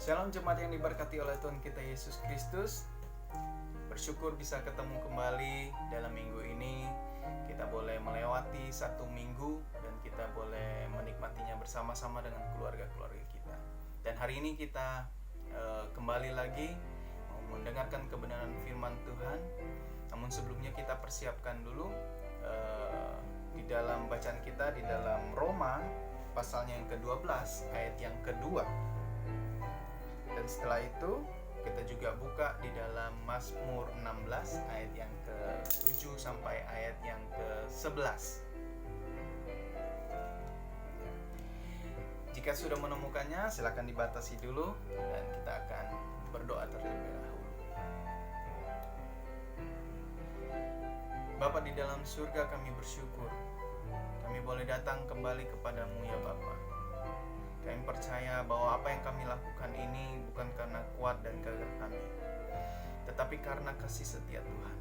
Shalom jemaat yang diberkati oleh Tuhan kita Yesus Kristus. Bersyukur bisa ketemu kembali dalam minggu ini. Kita boleh melewati satu minggu dan kita boleh menikmatinya bersama-sama dengan keluarga-keluarga kita. Dan hari ini kita kembali lagi mau mendengarkan kebenaran firman Tuhan. Namun sebelumnya kita persiapkan dulu di dalam bacaan kita di dalam Roma pasalnya yang ke-12 ayat yang kedua. Dan setelah itu kita juga buka di dalam Mazmur 16 ayat yang ke-7 sampai ayat yang ke-11. Jika sudah menemukannya, silakan dibatasi dulu dan kita akan berdoa terlebih dahulu. Bapa di dalam surga, kami bersyukur kami boleh datang kembali kepadamu ya Bapa. Kami percaya bahwa apa yang kami lakukan ini bukan karena kuat dan gagah kami, tetapi karena kasih setia Tuhan.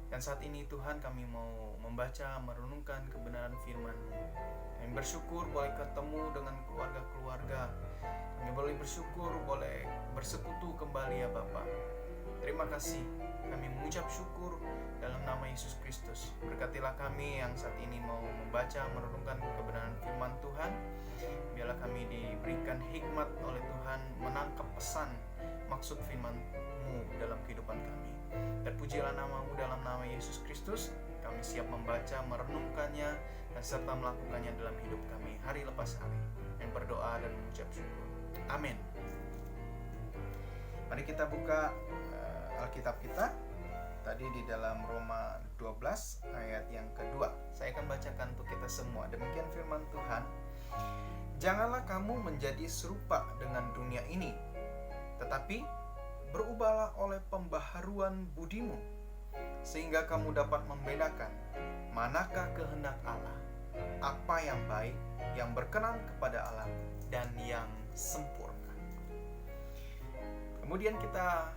Dan saat ini Tuhan, kami mau membaca, merenungkan kebenaran firman-Mu. Kami bersyukur boleh ketemu dengan keluarga-keluarga. Kami boleh bersyukur boleh bersekutu kembali ya Bapa. Terima kasih. Kami mengucap syukur dalam nama Yesus Kristus. Berkatilah kami yang saat ini mau membaca, merenungkan kebenaran firman Tuhan. Biarlah kami diberikan hikmat oleh Tuhan menangkap pesan maksud firman-Mu dalam kehidupan kami. Terpujilah nama-Mu dalam nama Yesus Kristus. Kami siap membaca, merenungkannya, dan serta melakukannya dalam hidup kami hari lepas hari. Kami berdoa dan mengucap syukur. Amin. Mari kita buka Alkitab kita tadi di dalam Roma 12 ayat yang kedua. Saya akan bacakan untuk kita semua. Demikian firman Tuhan. Janganlah kamu menjadi serupa dengan dunia ini, tetapi berubahlah oleh pembaharuan budimu, sehingga kamu dapat membedakan manakah kehendak Allah, apa yang baik, yang berkenan kepada Allah, dan yang sempurna. Kemudian kita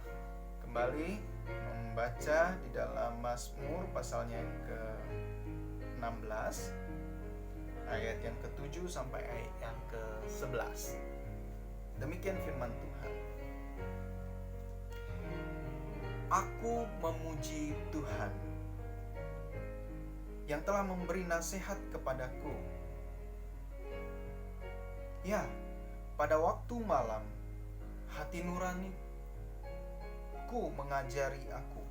kembali membaca di dalam Mazmur pasalnya yang ke-16 ayat yang ke-7 sampai ayat yang ke-11. Demikian firman Tuhan. Aku memuji Tuhan yang telah memberi nasihat kepadaku. Ya, pada waktu malam hati nurani ku mengajari aku.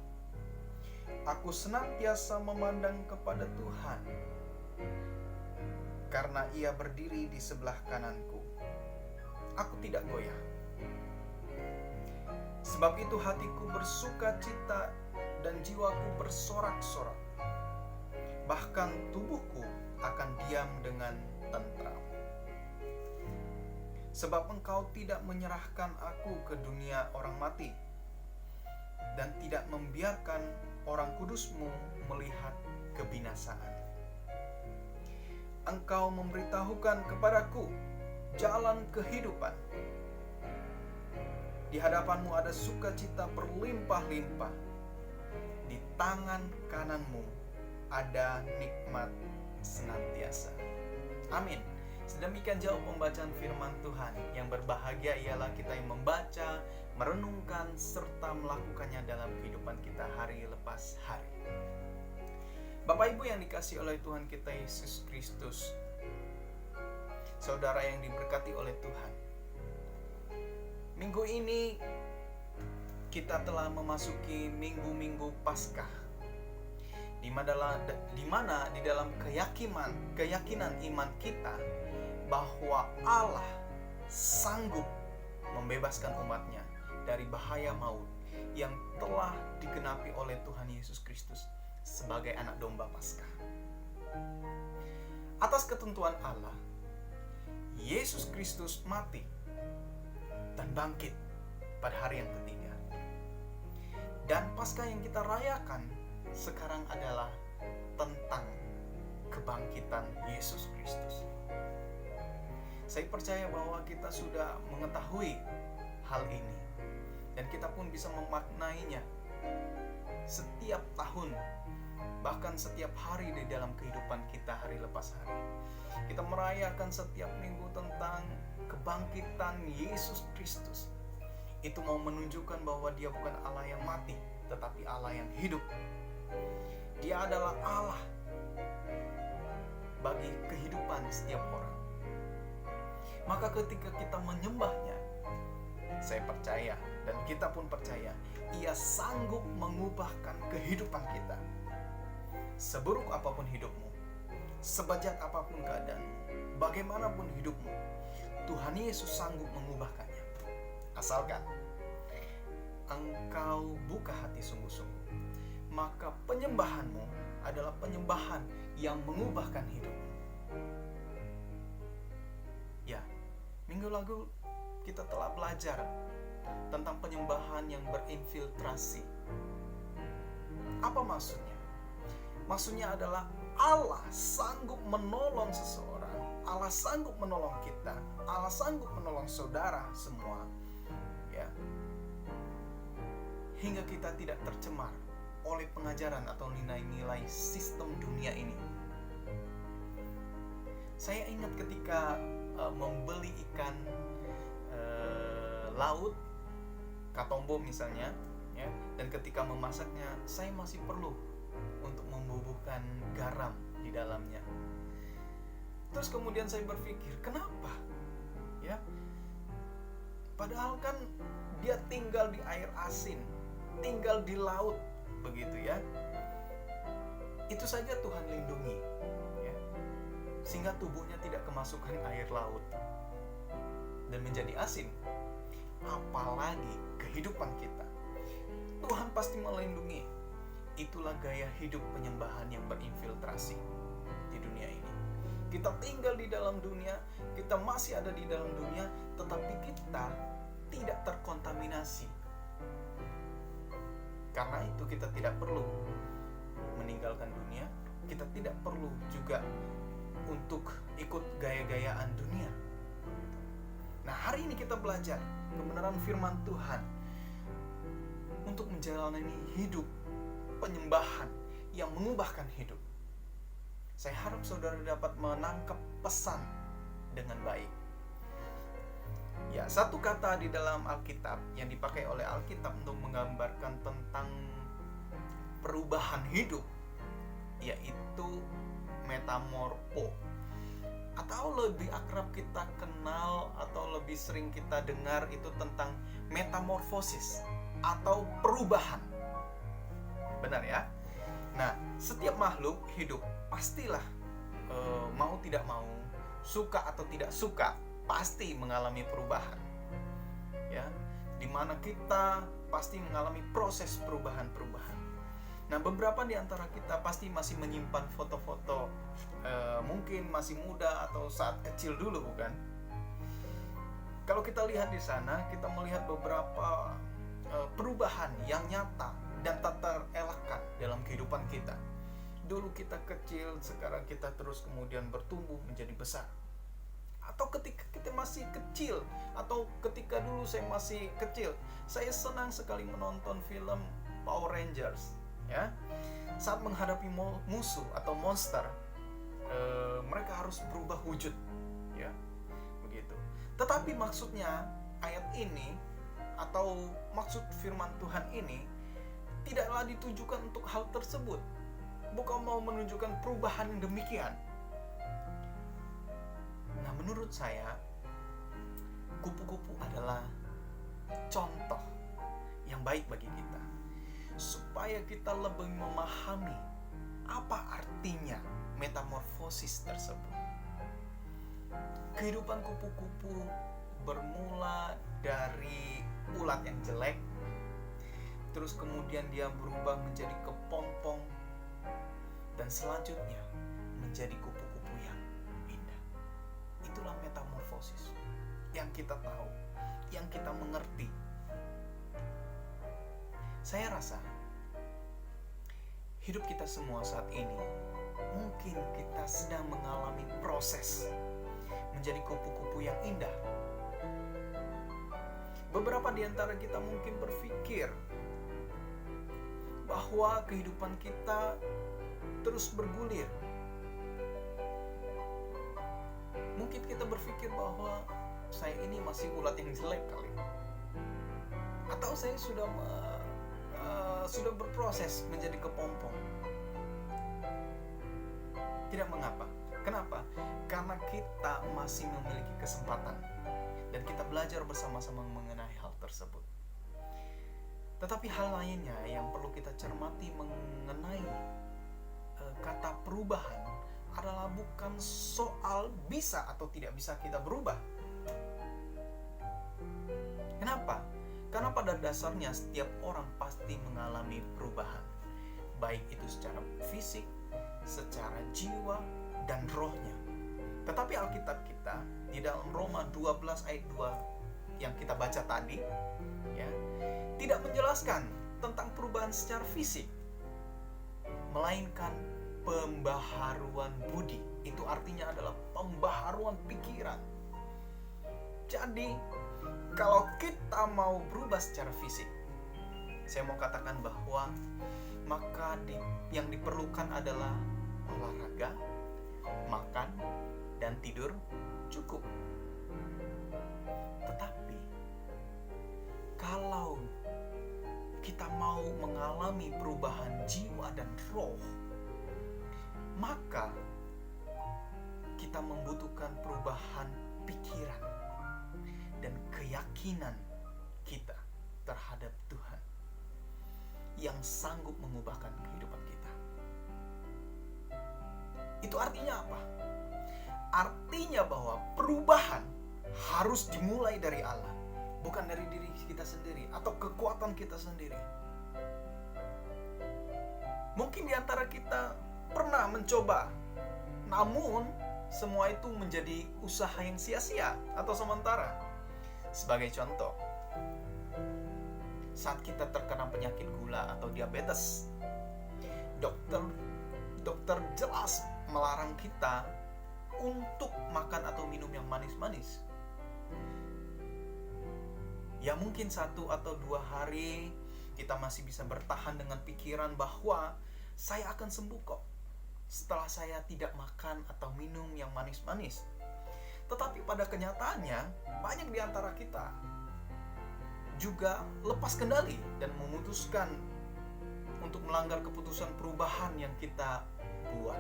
Aku senantiasa memandang kepada Tuhan, karena Ia berdiri di sebelah kananku. Aku tidak goyah. Sebab itu hatiku bersuka cita dan jiwaku bersorak-sorak. Bahkan tubuhku akan diam dengan tentram. Sebab Engkau tidak menyerahkan aku ke dunia orang mati, dan tidak membiarkan orang kudus-Mu melihat kebinasaan. Engkau memberitahukan kepadaku jalan kehidupan. Di hadapan-Mu ada sukacita berlimpah-limpah. Di tangan kanan-Mu ada nikmat senantiasa. Amin. Sedemikian jauh pembacaan firman Tuhan. Yang berbahagia ialah kita yang membaca, merenungkan, serta melakukannya dalam kehidupan kita hari lepas hari. Bapak Ibu yang dikasihi oleh Tuhan kita Yesus Kristus, saudara yang diberkati oleh Tuhan, minggu ini kita telah memasuki minggu-minggu Paskah, di mana di dalam keyakinan iman kita bahwa Allah sanggup membebaskan umatnya dari bahaya maut yang telah digenapi oleh Tuhan Yesus Kristus sebagai anak domba Paskah. Atas ketentuan Allah, Yesus Kristus mati dan bangkit pada hari yang ketiga. Dan Paskah yang kita rayakan sekarang adalah tentang kebangkitan Yesus Kristus. Saya percaya bahwa kita sudah mengetahui hal ini, dan kita pun bisa memaknainya. Setiap tahun Bahkan setiap hari di dalam kehidupan kita, hari lepas hari, kita merayakan setiap minggu tentang kebangkitan Yesus Kristus. Itu mau menunjukkan bahwa dia bukan Allah yang mati, tetapi Allah yang hidup. Dia adalah Allah bagi kehidupan setiap orang. Maka ketika kita menyembahnya, saya percaya dan kita pun percaya, ia sanggup mengubahkan kehidupan kita. Seburuk apapun hidupmu, sebejat apapun keadaanmu, bagaimanapun hidupmu, Tuhan Yesus sanggup mengubahkannya. Asalkan engkau buka hati sungguh-sungguh, maka penyembahanmu adalah penyembahan yang mengubahkan hidupmu. Ya, minggu lalu kita telah belajar tentang penyembahan yang berinfiltrasi. Apa maksudnya? Maksudnya adalah Allah sanggup menolong seseorang, Allah sanggup menolong kita, Allah sanggup menolong saudara semua, ya, hingga kita tidak tercemar oleh pengajaran atau nilai-nilai sistem dunia ini. Saya ingat ketika membeli ikan laut, katombo misalnya, ya, dan ketika memasaknya, saya masih perlu untuk membubuhkan garam di dalamnya. Terus kemudian saya berpikir, kenapa? Ya, padahal kan dia tinggal di air asin, tinggal di laut, begitu ya. Itu saja Tuhan lindungi, ya, sehingga tubuhnya tidak kemasukan air laut dan menjadi asin. Apalagi kehidupan kita, Tuhan pasti melindungi. Itulah gaya hidup penyembahan yang berinfiltrasi di dunia ini. Kita tinggal di dalam dunia, kita masih ada di dalam dunia, tetapi kita tidak terkontaminasi. Karena itu kita tidak perlu meninggalkan dunia, kita tidak perlu juga untuk ikut gaya-gayaan dunia. Nah, hari ini kita belajar kebenaran firman Tuhan untuk menjalani hidup penyembahan yang mengubahkan hidup. Saya harap saudara dapat menangkap pesan dengan baik. Ya, satu kata di dalam Alkitab yang dipakai oleh Alkitab untuk menggambarkan tentang perubahan hidup, yaitu metamorfo. Atau lebih akrab kita kenal atau lebih sering kita dengar itu tentang metamorfosis atau perubahan. Benar ya? Nah, setiap makhluk hidup pastilah mau tidak mau, suka atau tidak suka, pasti mengalami perubahan. Ya, dimana kita pasti mengalami proses perubahan-perubahan. Nah, beberapa di antara kita pasti masih menyimpan foto-foto mungkin masih muda atau saat kecil dulu, bukan? Kalau kita lihat di sana, kita melihat beberapa perubahan yang nyata dan tak terelakkan dalam kehidupan kita. Dulu kita kecil, sekarang kita terus kemudian bertumbuh menjadi besar. Atau ketika kita masih kecil, atau ketika dulu saya masih kecil, saya senang sekali menonton film Power Rangers, ya. Saat menghadapi musuh atau monster, mereka harus berubah wujud, ya, begitu. Tetapi maksudnya ayat ini atau maksud firman Tuhan ini tidaklah ditujukan untuk hal tersebut. Bukan mau menunjukkan perubahan yang demikian. Nah, menurut saya kupu-kupu adalah contoh yang baik bagi kita, supaya kita lebih memahami apa artinya metamorfosis tersebut. Kehidupan kupu-kupu bermula dari ulat yang jelek, terus kemudian dia berubah menjadi kepompong, dan selanjutnya menjadi kupu-kupu yang indah. Itulah metamorfosis yang kita tahu, yang kita mengerti. Saya rasa hidup kita semua saat ini, mungkin kita sedang mengalami proses menjadi kupu-kupu yang indah. Beberapa di antara kita mungkin berpikir bahwa kehidupan kita terus bergulir. Mungkin kita berpikir bahwa saya ini masih ulat yang jelek kali, atau saya sudah berproses menjadi kepompong. Tidak mengapa. Kenapa? Karena kita masih memiliki kesempatan dan kita belajar bersama-sama mengenai hal tersebut. Tetapi hal lainnya yang perlu kita cermati mengenai kata perubahan adalah bukan soal bisa atau tidak bisa kita berubah. Kenapa? Karena pada dasarnya setiap orang pasti mengalami perubahan, baik itu secara fisik, secara jiwa, dan rohnya. Tetapi Alkitab kita di dalam Roma 12 ayat 2 yang kita baca tadi, ya, tidak menjelaskan tentang perubahan secara fisik, melainkan pembaharuan budi. Itu artinya adalah pembaharuan pikiran. Jadi, kalau kita mau berubah secara fisik, saya mau katakan bahwa maka yang diperlukan adalah olahraga, makan, dan tidur cukup. Tetapi kalau kita mau mengalami perubahan jiwa dan roh, maka kita membutuhkan perubahan pikiran dan keyakinan kita terhadap Tuhan yang sanggup mengubahkan kehidupan kita. Itu artinya apa? Artinya bahwa perubahan harus dimulai dari Allah, bukan dari diri kita sendiri atau kekuatan kita sendiri. Mungkin di antara kita pernah mencoba, namun semua itu menjadi usaha yang sia-sia atau sementara. Sebagai contoh, saat kita terkena penyakit gula atau diabetes, dokter jelas melarang kita untuk makan atau minum yang manis-manis. Ya mungkin 1 atau 2 hari kita masih bisa bertahan dengan pikiran bahwa saya akan sembuh kok setelah saya tidak makan atau minum yang manis-manis. Tetapi pada kenyataannya banyak di antara kita juga lepas kendali dan memutuskan untuk melanggar keputusan perubahan yang kita buat.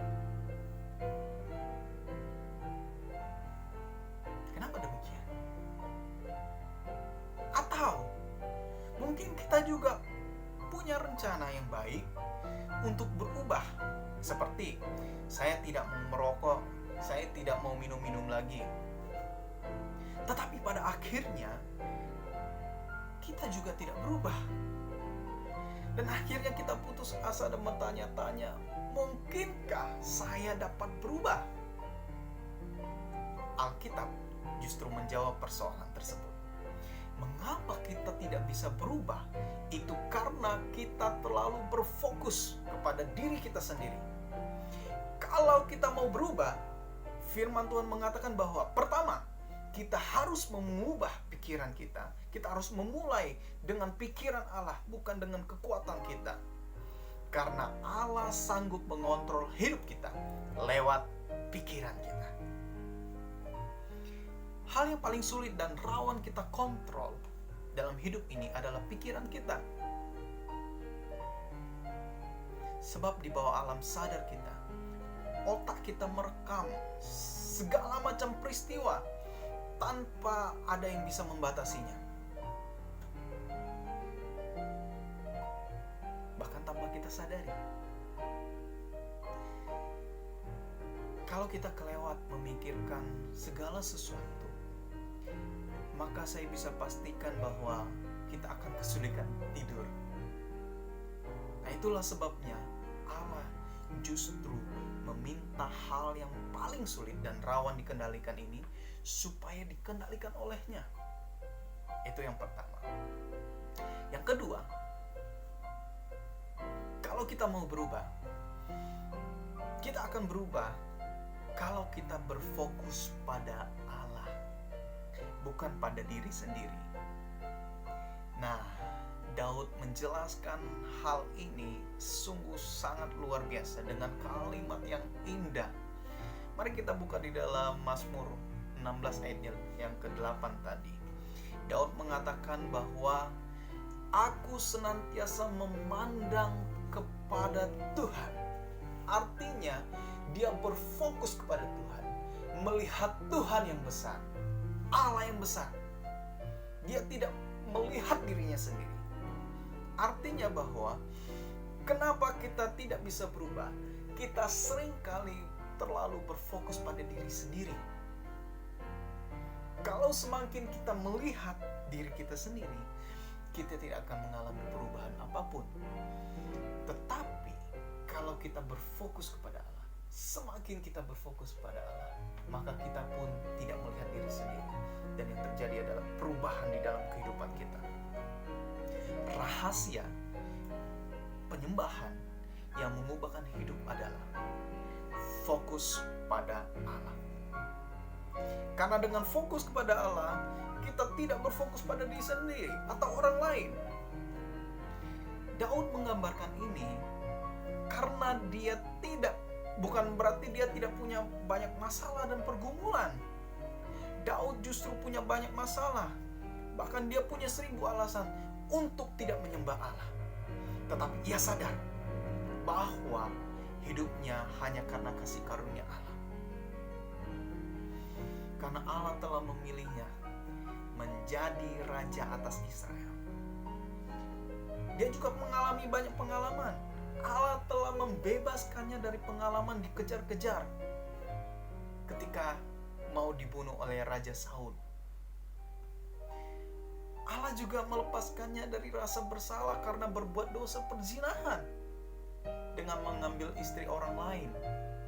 Kenapa demikian? Atau mungkin kita juga punya rencana yang baik untuk berubah, seperti saya tidak mau merokok, saya tidak mau minum-minum lagi. Tetapi pada akhirnya kita juga tidak berubah. Dan akhirnya kita putus asa dan bertanya-tanya, mungkinkah saya dapat berubah? Alkitab justru menjawab persoalan tersebut. Mengapa kita tidak bisa berubah? Itu karena kita terlalu berfokus kepada diri kita sendiri. Kalau kita mau berubah, firman Tuhan mengatakan bahwa pertama, kita harus mengubah pikiran kita. Kita harus memulai dengan pikiran Allah, bukan dengan kekuatan kita. Karena Allah sanggup mengontrol hidup kita lewat pikiran kita. Hal yang paling sulit dan rawan kita kontrol dalam hidup ini adalah pikiran kita. Sebab di bawah alam sadar kita, otak kita merekam segala macam peristiwa tanpa ada yang bisa membatasinya. Bahkan tanpa kita sadari. Kalau kita kelewat memikirkan segala sesuatu, maka saya bisa pastikan bahwa kita akan kesulitan tidur. Nah, itulah sebabnya Allah justru meminta hal yang paling sulit dan rawan dikendalikan ini supaya dikendalikan olehnya. Itu yang pertama. Yang kedua, kalau kita mau berubah, kita akan berubah kalau kita berfokus pada bukan pada diri sendiri. Nah, Daud menjelaskan hal ini sungguh sangat luar biasa dengan kalimat yang indah. Mari kita buka di dalam Mazmur 16 ayatnya yang ke-8 tadi. Daud mengatakan bahwa aku senantiasa memandang kepada Tuhan. Artinya dia berfokus kepada Tuhan, melihat Tuhan yang besar, Allah yang besar. Dia tidak melihat dirinya sendiri. Artinya bahwa kenapa kita tidak bisa berubah? Kita seringkali terlalu berfokus pada diri sendiri. Kalau semakin kita melihat diri kita sendiri, kita tidak akan mengalami perubahan apapun. Tetapi kalau kita berfokus kepada Allah, semakin kita berfokus pada Allah, maka kita pun tidak melihat diri sendiri. Dan yang terjadi adalah perubahan di dalam kehidupan kita. Rahasia penyembahan yang mengubahkan hidup adalah fokus pada Allah. Karena dengan fokus kepada Allah, kita tidak berfokus pada diri sendiri atau orang lain. Daud menggambarkan ini karena dia bukan berarti dia tidak punya banyak masalah dan pergumulan. Daud justru punya banyak masalah. Bahkan dia punya 1000 alasan untuk tidak menyembah Allah. Tetapi ia sadar bahwa hidupnya hanya karena kasih karunia Allah. Karena Allah telah memilihnya menjadi raja atas Israel. Dia juga mengalami banyak pengalaman. Allah telah membebaskannya dari pengalaman dikejar-kejar ketika mau dibunuh oleh Raja Saul. Allah juga melepaskannya dari rasa bersalah karena berbuat dosa perzinahan dengan mengambil istri orang lain,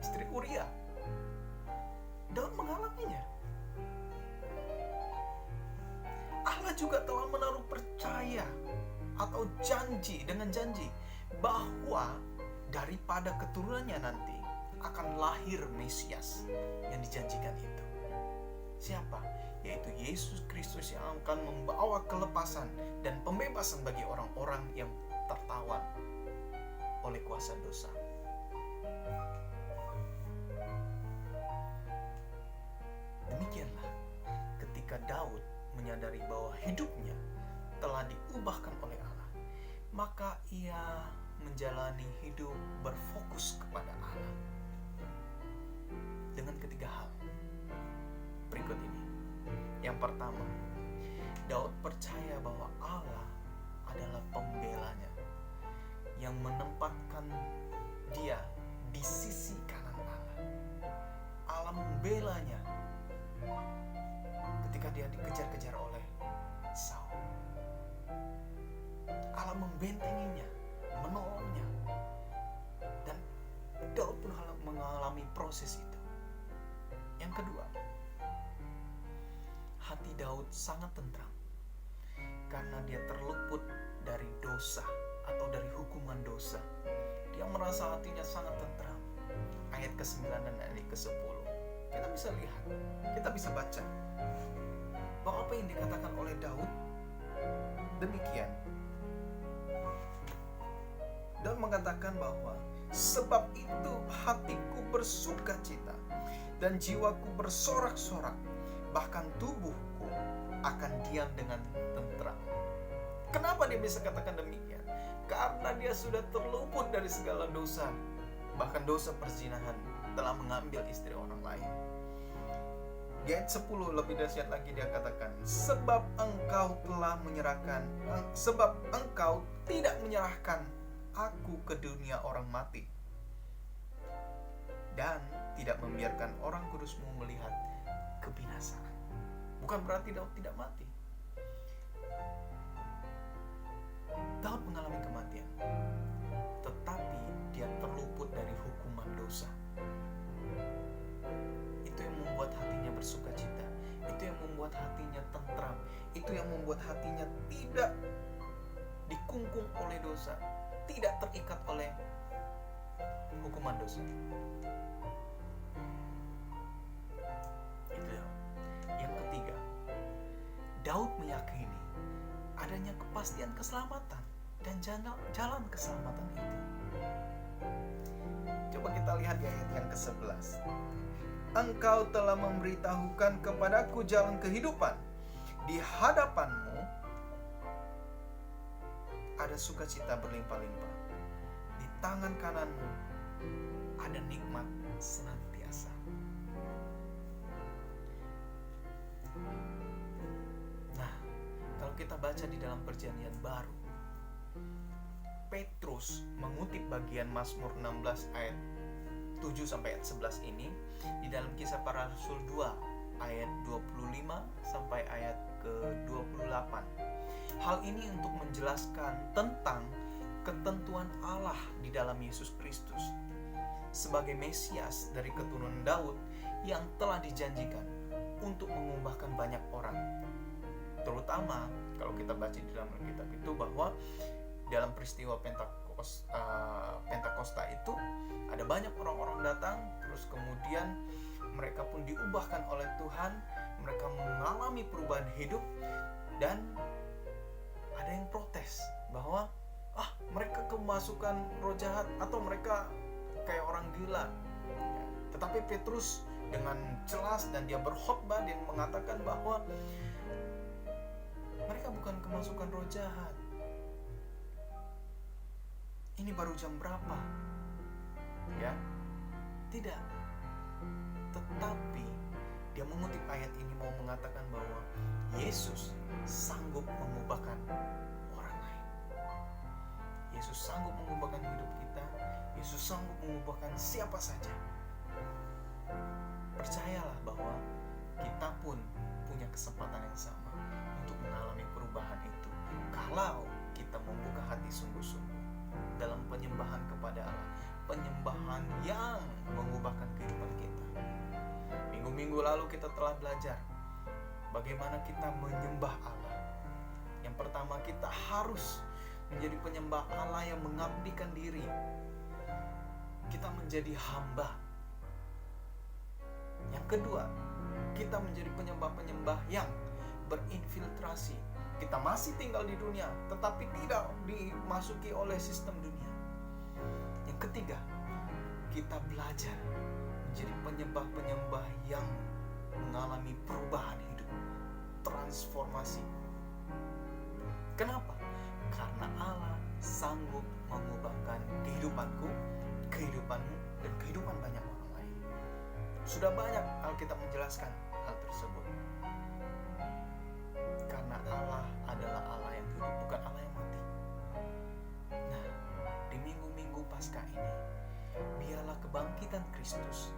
istri Uria. Daud mengalaminya. Allah juga telah menaruh percaya atau janji bahwa daripada keturunannya nanti akan lahir Mesias yang dijanjikan itu. Siapa? Yaitu Yesus Kristus yang akan membawa kelepasan dan pembebasan bagi orang-orang yang tertawan oleh kuasa dosa. Demikianlah ketika Daud menyadari bahwa hidupnya telah diubahkan oleh Allah, maka ia menjalani hidup berfokus kepada Allah dengan 3 hal berikut ini. Yang pertama, Daud percaya bahwa Allah adalah pembelanya yang menempatkan dia di sisi kanan Allah. Allah membelanya ketika dia dikejar-kejar oleh Saul. Allah membentenginya, menolongnya. Dan Daud pun mengalami proses itu. Yang kedua, hati Daud sangat tentram karena dia terluput dari dosa atau dari hukuman dosa. Dia merasa hatinya sangat tentram. Ayat ke-9 dan ayat ke-10. Kita bisa lihat, kita bisa baca bahwa apa yang dikatakan oleh Daud demikian. Daud mengatakan bahwa sebab itu hatiku bersukacita dan jiwaku bersorak-sorak, bahkan tubuhku akan diam dengan tentram. Kenapa dia bisa katakan demikian? Karena dia sudah terluput dari segala dosa. Bahkan dosa perzinahan telah mengambil istri orang lain. Di ayat 10 lebih dahsyat lagi dia katakan, sebab engkau tidak menyerahkan aku ke dunia orang mati, dan tidak membiarkan orang kudusmu melihat kebinasaan. Bukan berarti Daud tidak mati. Daud mengalami kematian, tetapi dia terluput dari hukuman dosa. Itu yang membuat hatinya bersukacita. Itu yang membuat hatinya tentram. Itu yang membuat hatinya tidak dikungkung oleh dosa, tidak terikat oleh hukuman dosa. Itu yang ketiga, Daud meyakini adanya kepastian keselamatan. dan jalan keselamatan itu. Coba kita lihat di ayat yang ke-11. Engkau telah memberitahukan kepadaku jalan kehidupan. Di hadapanmu ada sukacita berlimpah-limpah. Di tangan kananmu ada nikmat senantiasa. Nah, kalau kita baca di dalam Perjanjian Baru, Petrus mengutip bagian Mazmur 16 ayat 7 sampai ayat 11 ini di dalam Kisah Para Rasul 2 ayat 25 sampai ayat ke-28. Hal ini untuk menjelaskan tentang ketentuan Allah di dalam Yesus Kristus sebagai Mesias dari keturunan Daud yang telah dijanjikan untuk mengubahkan banyak orang. Terutama kalau kita baca di dalam Alkitab itu bahwa dalam peristiwa Pentakosta itu ada banyak orang-orang datang, terus kemudian mereka pun diubahkan oleh Tuhan, mereka mengalami perubahan hidup, dan ada yang protes bahwa mereka kemasukan roh jahat atau mereka kayak orang gila. Tetapi Petrus dengan jelas dan dia berkhotbah dan mengatakan bahwa mereka bukan kemasukan roh jahat. Ini baru jam berapa? Ya, tidak. Tetapi dia mengutip ayat ini mau mengatakan bahwa Yesus sanggup mengubahkan orang lain. Yesus sanggup mengubahkan hidup kita. Yesus sanggup mengubahkan siapa saja. Percayalah bahwa kita pun punya kesempatan yang sama untuk mengalami perubahan itu, kalau kita membuka hati sungguh-sungguh dalam penyembahan kepada Allah, penyembahan yang mengubahkan kehidupan kita. Minggu-minggu lalu kita telah belajar bagaimana kita menyembah Allah. Yang pertama, kita harus menjadi penyembah Allah yang mengabdikan diri. Kita menjadi hamba. Yang kedua, kita menjadi penyembah-penyembah yang berinfiltrasi. Kita masih tinggal di dunia, tetapi tidak dimasuki oleh sistem dunia. Yang ketiga, kita belajar menjadi penyembah-penyembah yang mengalami perubahan hidup, transformasi. Kenapa? Karena Allah sanggup mengubahkan kehidupanku, kehidupanmu, dan kehidupan banyak orang lain. Sudah banyak Alkitab menjelaskan hal tersebut. Karena Allah adalah Allah yang hidup, bukan Allah yang mati. Nah, di minggu-minggu Paskah ini, biarlah kebangkitan Kristus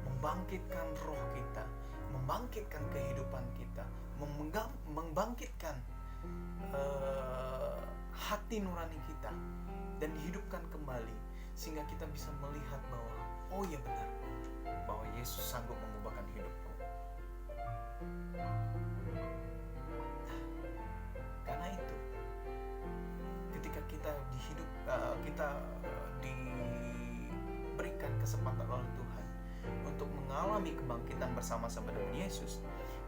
membangkitkan roh kita, membangkitkan kehidupan kita, membangkitkan hati nurani kita, dan dihidupkan kembali, sehingga kita bisa melihat bahwa oh ya benar, bahwa Yesus sanggup mengubahkan hidupku. Karena itu, ketika kita diberikan kesempatan oleh Tuhan untuk mengalami kebangkitan bersama-sama dengan Yesus,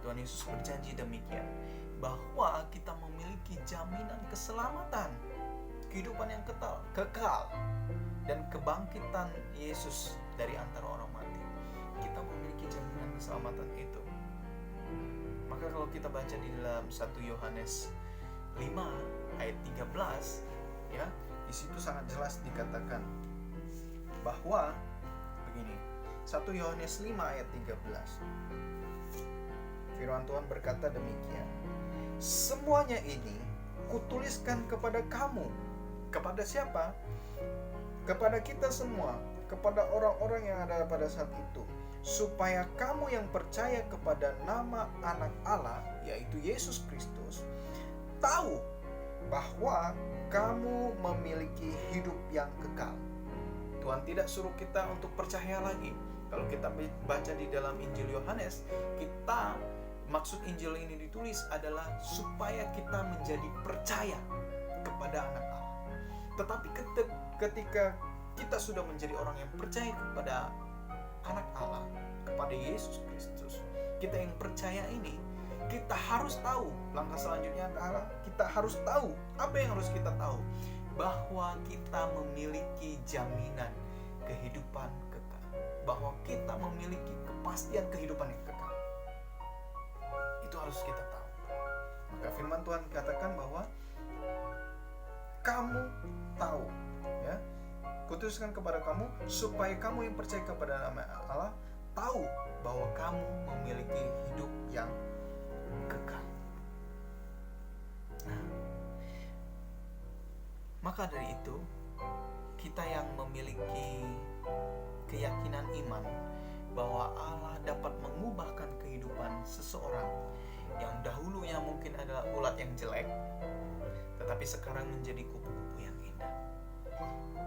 Tuhan Yesus berjanji demikian, bahwa kita memiliki jaminan keselamatan, kehidupan yang kekal, dan kebangkitan Yesus dari antara orang mati. Kita memiliki jaminan keselamatan itu. Maka kalau kita baca di dalam 1 Yohanes 5 ayat 13, ya, di situ sangat jelas dikatakan bahwa begini. 1 Yohanes 5 ayat 13. Firman Tuhan berkata demikian. Semuanya ini kutuliskan kepada kamu. Kepada siapa? Kepada kita semua, kepada orang-orang yang ada pada saat itu, supaya kamu yang percaya kepada nama Anak Allah, yaitu Yesus Kristus, tahu bahwa kamu memiliki hidup yang kekal. Tuhan tidak suruh kita untuk percaya lagi. Kalau kita baca di dalam Injil Yohanes, maksud Injil ini ditulis adalah supaya kita menjadi percaya kepada Anak Allah. Tetapi ketika kita sudah menjadi orang yang percaya kepada Anak Allah, kepada Yesus Kristus, kita yang percaya ini, kita harus tahu, langkah selanjutnya adalah kita harus tahu. Apa yang harus kita tahu? Bahwa kita memiliki jaminan kehidupan kekal. Bahwa kita memiliki kepastian kehidupan yang kekal. Itu harus kita tahu. Maka firman Tuhan katakan bahwa kamu tahu, ya, kutuskan kepada kamu supaya kamu yang percaya kepada nama Allah tahu bahwa kamu memiliki hidup yang kekal. Nah, maka dari itu kita yang memiliki keyakinan iman bahwa Allah dapat mengubahkan kehidupan seseorang yang dahulunya mungkin adalah ulat yang jelek, tetapi sekarang menjadi kupu-kupu yang indah.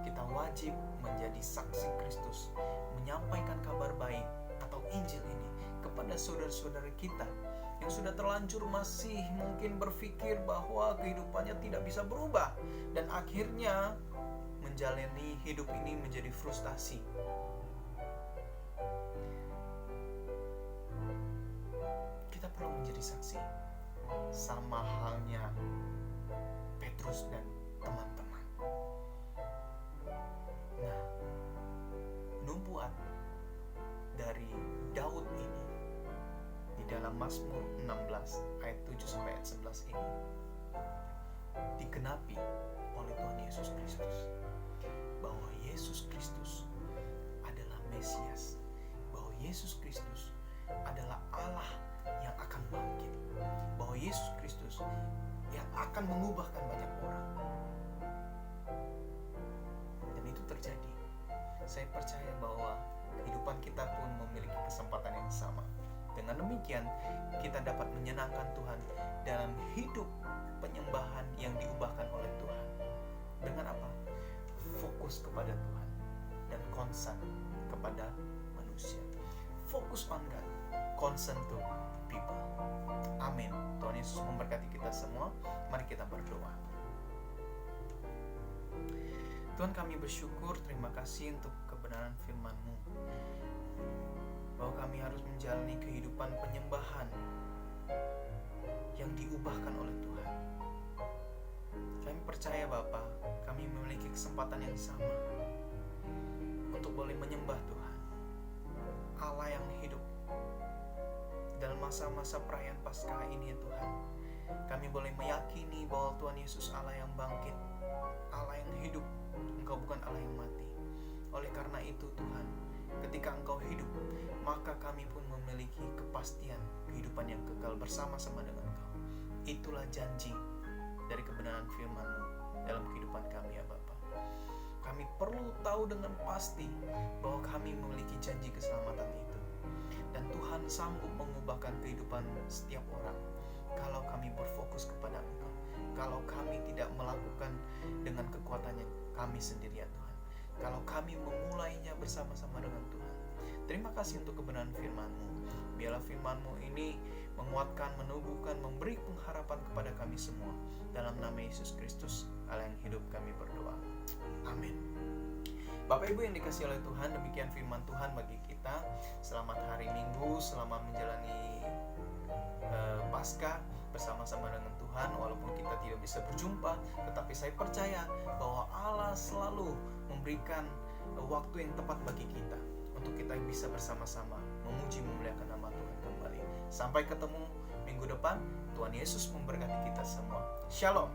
Kita wajib menjadi saksi Kristus, menyampaikan kabar baik atau Injil ini kepada saudara-saudara kita yang sudah terlanjur masih mungkin berpikir bahwa kehidupannya tidak bisa berubah dan akhirnya menjalani hidup ini menjadi frustasi. Kita perlu menjadi saksi, sama halnya Petrus dan teman-teman. Nah, nubuat dari Daud ini di dalam Mazmur 16 ayat 7 sampai ayat 11 ini digenapi oleh Tuhan Yesus Kristus, bahwa Yesus Kristus adalah Mesias, bahwa Yesus Kristus adalah Allah yang akan bangkit, bahwa Yesus Kristus yang akan mengubahkan banyak orang. Dan itu terjadi. Saya percaya bahwa kehidupan kita pun memiliki kesempatan yang sama. Dengan demikian, kita dapat menyenangkan Tuhan dalam hidup penyembahan yang diubahkan oleh Tuhan. Dengan apa? Fokus kepada Tuhan dan concern kepada manusia. Fokus on God, concern to people. Amin. Tuhan Yesus memberkati kita semua. Mari kita berdoa. Tuhan, kami bersyukur, terima kasih untuk kebenaran firman-Mu, bahwa kami harus menjalani kehidupan penyembahan yang diubahkan oleh Tuhan. Kami percaya Bapa, kami memiliki kesempatan yang sama untuk boleh menyembah Tuhan, Allah yang hidup. Dalam masa-masa perayaan Paskah ini ya Tuhan, kami boleh meyakini bahwa Tuhan Yesus Allah yang bangkit, Allah yang hidup. Engkau bukan Allah yang mati. Oleh karena itu Tuhan, ketika Engkau hidup, maka kami pun memiliki kepastian kehidupan yang kekal bersama-sama dengan Engkau. Itulah janji dari kebenaran firman-Mu dalam kehidupan kami ya Bapa. Kami perlu tahu dengan pasti bahwa kami memiliki janji keselamatan itu. Dan Tuhan sanggup mengubahkan kehidupan setiap orang kalau kami berfokus kepada Engkau. Kalau kami tidak melakukan dengan kekuatannya kami sendiri ya Tuhan. Kalau kami memulainya bersama-sama dengan Tuhan. Terima kasih untuk kebenaran firman-Mu. Biarlah firman-Mu ini menguatkan, menubuhkan, memberi pengharapan kepada kami semua. Dalam nama Yesus Kristus, Allah yang hidup, kami berdoa. Amin. Bapak Ibu yang dikasihi oleh Tuhan, demikian firman Tuhan bagi kita. Selamat hari Minggu, selamat menjalani Paskah bersama-sama dengan Tuhan. Walaupun kita tidak bisa berjumpa, tetapi saya percaya bahwa Allah selalu memberikan waktu yang tepat bagi kita untuk kita bisa bersama-sama memuji memuliakan nama Tuhan kembali. Sampai ketemu minggu depan. Tuhan Yesus memberkati kita semua. Shalom.